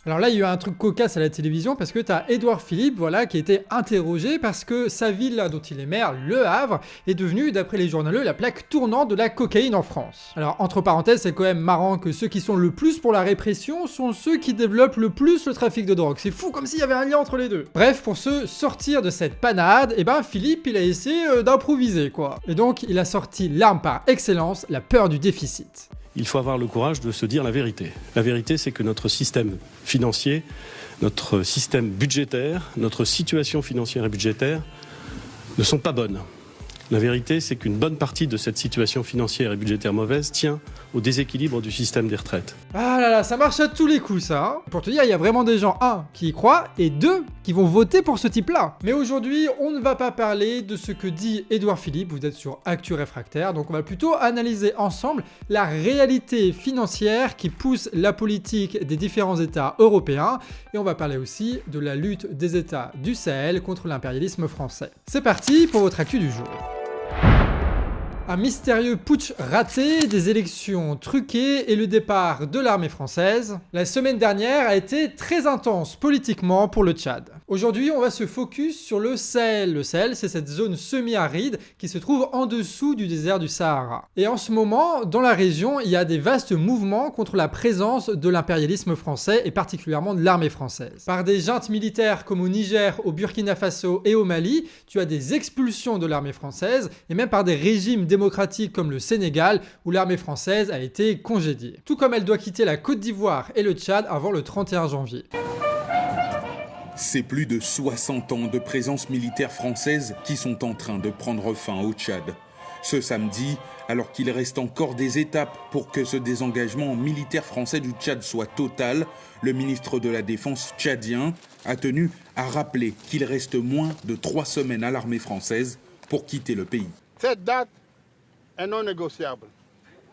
Alors là, il y a eu un truc cocasse à la télévision parce que t'as Édouard Philippe, voilà, qui a été interrogé parce que sa ville là, dont il est maire, Le Havre, est devenue, d'après les journaleux, la plaque tournante de la cocaïne en France. Alors, entre parenthèses, c'est quand même marrant que ceux qui sont le plus pour la répression sont ceux qui développent le plus le trafic de drogue. C'est fou, comme s'il y avait un lien entre les deux. Bref, pour se sortir de cette panade, eh ben Philippe, il a essayé d'improviser, quoi. Et donc, il a sorti l'arme par excellence, la peur du déficit. Il faut avoir le courage de se dire la vérité. La vérité, c'est que notre système financier, notre système budgétaire, notre situation financière et budgétaire ne sont pas bonnes. La vérité, c'est qu'une bonne partie de cette situation financière et budgétaire mauvaise tient au déséquilibre du système des retraites. Ah là là, ça marche à tous les coups ça, hein. Pour te dire, il y a vraiment des gens, 1, qui y croient, et 2, qui vont voter pour ce type-là. Mais aujourd'hui, on ne va pas parler de ce que dit Édouard Philippe, vous êtes sur Actu Réfractaire, donc on va plutôt analyser ensemble la réalité financière qui pousse la politique des différents États européens, et on va parler aussi de la lutte des États du Sahel contre l'impérialisme français. C'est parti pour votre Actu du jour. Un mystérieux putsch raté, des élections truquées et le départ de l'armée française. La semaine dernière a été très intense politiquement pour le Tchad. Aujourd'hui, on va se focus sur le Sahel. Le Sahel, c'est cette zone semi-aride qui se trouve en dessous du désert du Sahara. Et en ce moment, dans la région, il y a des vastes mouvements contre la présence de l'impérialisme français et particulièrement de l'armée française. Par des juntes militaires comme au Niger, au Burkina Faso et au Mali, tu as des expulsions de l'armée française et même par des régimes démocratiques comme le Sénégal où l'armée française a été congédiée. Tout comme elle doit quitter la Côte d'Ivoire et le Tchad avant le 31 janvier. C'est plus de 60 ans de présence militaire française qui sont en train de prendre fin au Tchad. Ce samedi, alors qu'il reste encore des étapes pour que ce désengagement militaire français du Tchad soit total, le ministre de la Défense tchadien a tenu à rappeler qu'il reste moins de 3 semaines à l'armée française pour quitter le pays. Cette date est non négociable.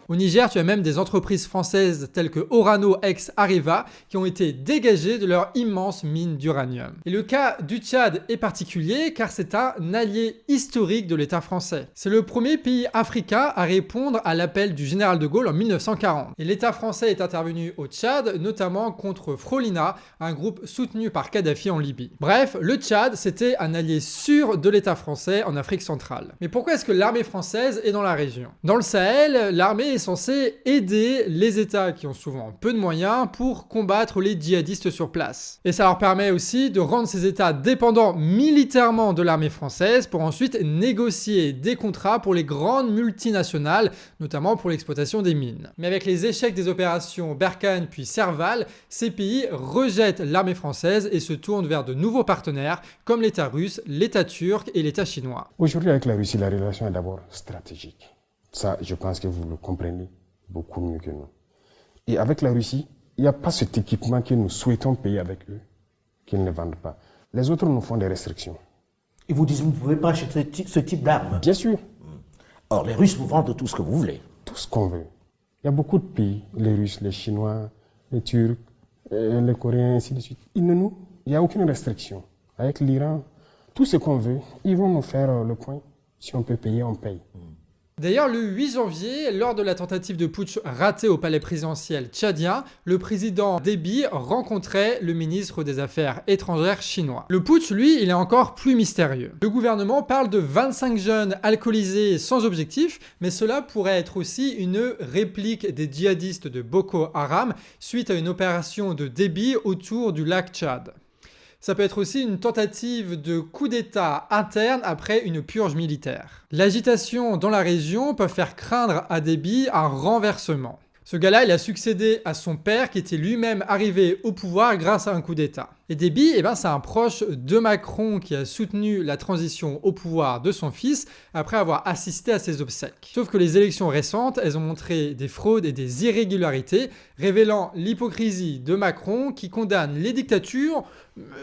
Au Niger, tu as même des entreprises françaises telles que Orano ex-Areva qui ont été dégagées de leur immense mine d'uranium. Et le cas du Tchad est particulier car c'est un allié historique de l'État français. C'est le premier pays africain à répondre à l'appel du général de Gaulle en 1940. Et l'État français est intervenu au Tchad, notamment contre Frolina, un groupe soutenu par Kadhafi en Libye. Bref, le Tchad, c'était un allié sûr de l'État français en Afrique centrale. Mais pourquoi est-ce que l'armée française est dans la région ? Dans le Sahel, l'armée est censé aider les États qui ont souvent peu de moyens pour combattre les djihadistes sur place. Et ça leur permet aussi de rendre ces États dépendants militairement de l'armée française pour ensuite négocier des contrats pour les grandes multinationales, notamment pour l'exploitation des mines. Mais avec les échecs des opérations Barkhane puis Serval, ces pays rejettent l'armée française et se tournent vers de nouveaux partenaires comme l'État russe, l'État turc et l'État chinois. Aujourd'hui avec la Russie, la relation est d'abord stratégique. Ça, je pense que vous le comprenez beaucoup mieux que nous. Et avec la Russie, il n'y a pas cet équipement que nous souhaitons payer avec eux, qu'ils ne vendent pas. Les autres nous font des restrictions. Ils vous disent, vous ne pouvez pas acheter ce type d'armes. Bien sûr. Or, les Russes vous vendent tout ce que vous voulez. Tout ce qu'on veut. Il y a beaucoup de pays, les Russes, les Chinois, les Turcs, les Coréens, ainsi de suite. Il n'y a aucune restriction. Avec l'Iran, tout ce qu'on veut, ils vont nous faire le point. Si on peut payer, on paye. D'ailleurs, le 8 janvier, lors de la tentative de putsch ratée au palais présidentiel tchadien, le président Déby rencontrait le ministre des Affaires étrangères chinois. Le putsch, lui, il est encore plus mystérieux. Le gouvernement parle de 25 jeunes alcoolisés sans objectif, mais cela pourrait être aussi une réplique des djihadistes de Boko Haram suite à une opération de Déby autour du lac Tchad. Ça peut être aussi une tentative de coup d'État interne après une purge militaire. L'agitation dans la région peut faire craindre à Déby un renversement. Ce gars-là, il a succédé à son père qui était lui-même arrivé au pouvoir grâce à un coup d'État. Et Déby, c'est un proche de Macron qui a soutenu la transition au pouvoir de son fils après avoir assisté à ses obsèques. Sauf que les élections récentes, elles ont montré des fraudes et des irrégularités, révélant l'hypocrisie de Macron qui condamne les dictatures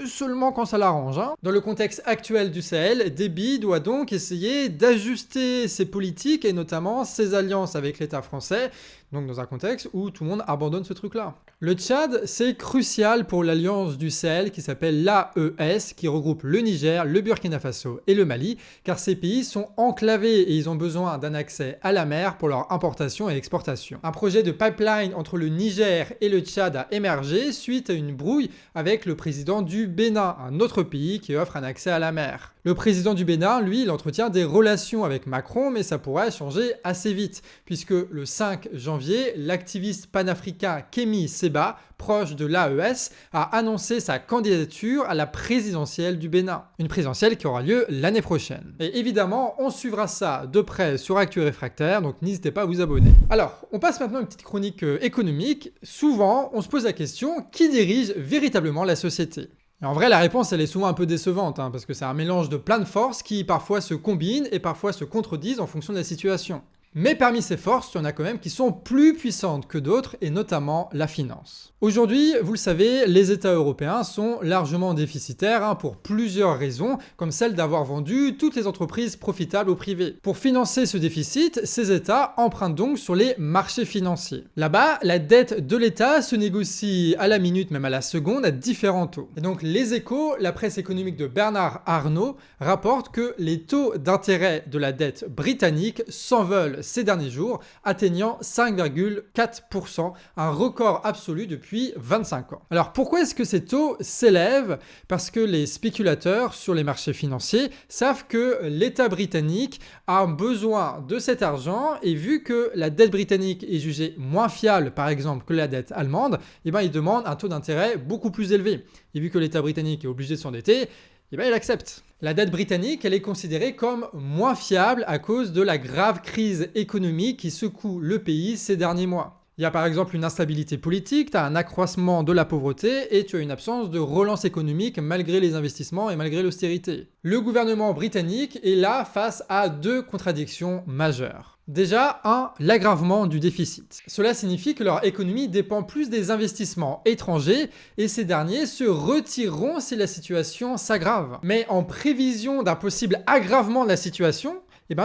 seulement quand ça l'arrange. Dans le contexte actuel du Sahel, Déby doit donc essayer d'ajuster ses politiques et notamment ses alliances avec l'État français, donc dans un contexte où tout le monde abandonne ce truc-là. Le Tchad, c'est crucial pour l'alliance du Sahel Sahel qui s'appelle l'AES, qui regroupe le Niger, le Burkina Faso et le Mali, car ces pays sont enclavés et ils ont besoin d'un accès à la mer pour leur importation et exportation. Un projet de pipeline entre le Niger et le Tchad a émergé suite à une brouille avec le président du Bénin, un autre pays qui offre un accès à la mer. Le président du Bénin, lui, il entretient des relations avec Macron, mais ça pourrait changer assez vite, puisque le 5 janvier, l'activiste panafricain Kémi Séba, proche de l'AES, a annoncé sa candidature à la présidentielle du Bénin. Une présidentielle qui aura lieu l'année prochaine. Et évidemment, on suivra ça de près sur Actu Réfractaire, donc n'hésitez pas à vous abonner. Alors, on passe maintenant à une petite chronique économique. Souvent, on se pose la question, qui dirige véritablement la société ? Et en vrai, la réponse, elle est souvent un peu décevante, parce que c'est un mélange de plein de forces qui parfois se combinent et parfois se contredisent en fonction de la situation. Mais parmi ces forces, il y en a quand même qui sont plus puissantes que d'autres, et notamment la finance. Aujourd'hui, vous le savez, les États européens sont largement déficitaires pour plusieurs raisons, comme celle d'avoir vendu toutes les entreprises profitables au privé. Pour financer ce déficit, ces États empruntent donc sur les marchés financiers. Là-bas, la dette de l'État se négocie à la minute, même à la seconde, à différents taux. Et donc Les Échos, la presse économique de Bernard Arnault, rapporte que les taux d'intérêt de la dette britannique s'envolent ces derniers jours, atteignant 5,4%, un record absolu depuis 25 ans. Alors pourquoi est-ce que ces taux s'élèvent ? Parce que les spéculateurs sur les marchés financiers savent que l'État britannique a besoin de cet argent, et vu que la dette britannique est jugée moins fiable par exemple que la dette allemande, ils demandent un taux d'intérêt beaucoup plus élevé. Et vu que l'État britannique est obligé de s'endetter, il accepte. La dette britannique, elle est considérée comme moins fiable à cause de la grave crise économique qui secoue le pays ces derniers mois. Il y a par exemple une instabilité politique, tu as un accroissement de la pauvreté et tu as une absence de relance économique malgré les investissements et malgré l'austérité. Le gouvernement britannique est là face à deux contradictions majeures. Déjà, l'aggravement du déficit. Cela signifie que leur économie dépend plus des investissements étrangers et ces derniers se retireront si la situation s'aggrave. Mais en prévision d'un possible aggravement de la situation,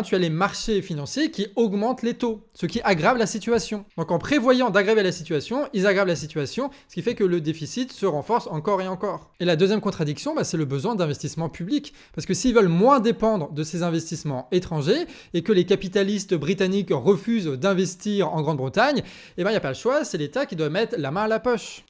tu as les marchés financiers qui augmentent les taux, ce qui aggrave la situation. Donc en prévoyant d'aggraver la situation, ils aggravent la situation, ce qui fait que le déficit se renforce encore et encore. Et la deuxième contradiction, c'est le besoin d'investissement public. Parce que s'ils veulent moins dépendre de ces investissements étrangers et que les capitalistes britanniques refusent d'investir en Grande-Bretagne, il n'y a pas le choix, c'est l'État qui doit mettre la main à la poche.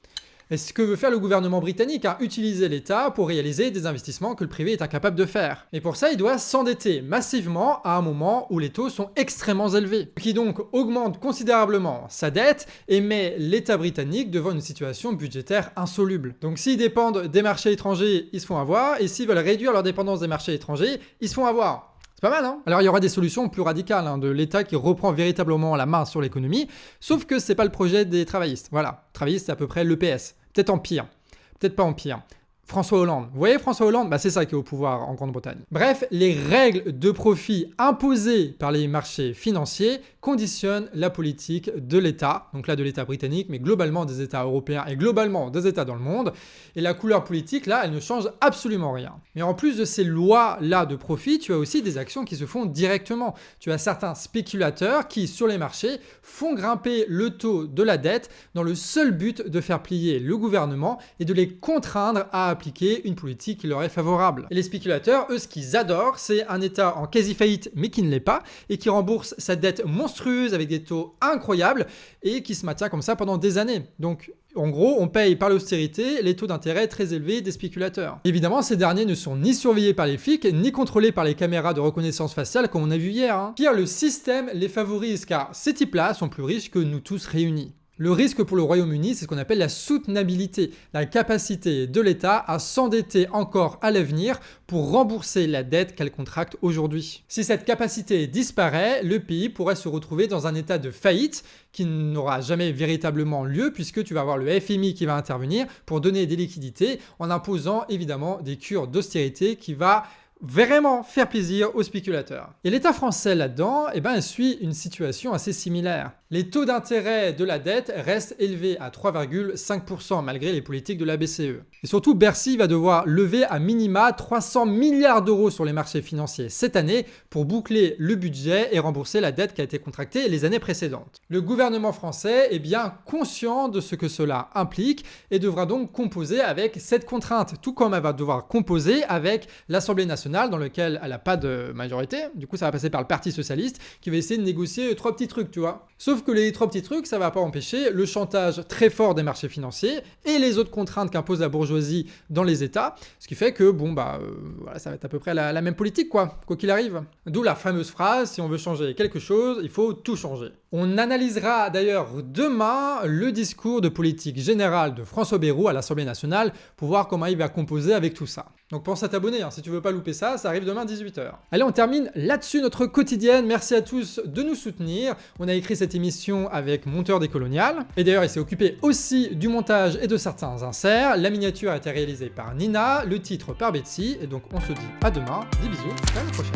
Et ce que veut faire le gouvernement britannique, utiliser l'État pour réaliser des investissements que le privé est incapable de faire. Et pour ça, il doit s'endetter massivement à un moment où les taux sont extrêmement élevés, qui donc augmente considérablement sa dette et met l'État britannique devant une situation budgétaire insoluble. Donc s'ils dépendent des marchés étrangers, ils se font avoir, et s'ils veulent réduire leur dépendance des marchés étrangers, ils se font avoir. C'est pas mal, Alors il y aura des solutions plus radicales, de l'État qui reprend véritablement la main sur l'économie, sauf que c'est pas le projet des travaillistes. Voilà, travaillistes, c'est à peu près l'EPS. Peut-être en pire, peut-être pas en pire. François Hollande. Vous voyez François Hollande ? C'est ça qui est au pouvoir en Grande-Bretagne. Bref, les règles de profit imposées par les marchés financiers conditionnent la politique de l'État, donc là de l'État britannique, mais globalement des États européens et globalement des États dans le monde. Et la couleur politique, là, elle ne change absolument rien. Mais en plus de ces lois-là de profit, tu as aussi des actions qui se font directement. Tu as certains spéculateurs qui, sur les marchés, font grimper le taux de la dette dans le seul but de faire plier le gouvernement et de les contraindre à appliquer une politique qui leur est favorable. Et les spéculateurs, eux, ce qu'ils adorent, c'est un État en quasi-faillite mais qui ne l'est pas et qui rembourse sa dette monstrueuse avec des taux incroyables et qui se maintient comme ça pendant des années. Donc en gros, on paye par l'austérité les taux d'intérêt très élevés des spéculateurs. Évidemment, ces derniers ne sont ni surveillés par les flics, ni contrôlés par les caméras de reconnaissance faciale comme on a vu hier. Pire, le système les favorise car ces types-là sont plus riches que nous tous réunis. Le risque pour le Royaume-Uni, c'est ce qu'on appelle la soutenabilité, la capacité de l'État à s'endetter encore à l'avenir pour rembourser la dette qu'elle contracte aujourd'hui. Si cette capacité disparaît, le pays pourrait se retrouver dans un état de faillite qui n'aura jamais véritablement lieu puisque tu vas avoir le FMI qui va intervenir pour donner des liquidités en imposant évidemment des cures d'austérité qui va vraiment faire plaisir aux spéculateurs. Et l'État français là-dedans, eh ben, suit une situation assez similaire. Les taux d'intérêt de la dette restent élevés à 3,5% malgré les politiques de la BCE. Et surtout, Bercy va devoir lever à minima 300 milliards d'euros sur les marchés financiers cette année pour boucler le budget et rembourser la dette qui a été contractée les années précédentes. Le gouvernement français est bien conscient de ce que cela implique et devra donc composer avec cette contrainte, tout comme elle va devoir composer avec l'Assemblée nationale dans laquelle elle n'a pas de majorité. Du coup, ça va passer par le Parti socialiste qui va essayer de négocier 3 petits trucs, tu vois. Sauf que les 3 petits trucs, ça va pas empêcher le chantage très fort des marchés financiers et les autres contraintes qu'impose la bourgeoisie dans les États, ce qui fait que, voilà, ça va être à peu près la même politique, quoi qu'il arrive. D'où la fameuse phrase, si on veut changer quelque chose, il faut tout changer. On analysera d'ailleurs demain le discours de politique générale de François Bayrou à l'Assemblée nationale pour voir comment il va composer avec tout ça. Donc pense à t'abonner, si tu veux pas louper ça, ça arrive demain 18h. Allez, on termine là-dessus notre quotidienne. Merci à tous de nous soutenir. On a écrit cette émission avec Monteur des Coloniales. Et d'ailleurs, il s'est occupé aussi du montage et de certains inserts. La miniature a été réalisée par Nina, le titre par Betsy. Et donc on se dit à demain. Des bisous, à la prochaine.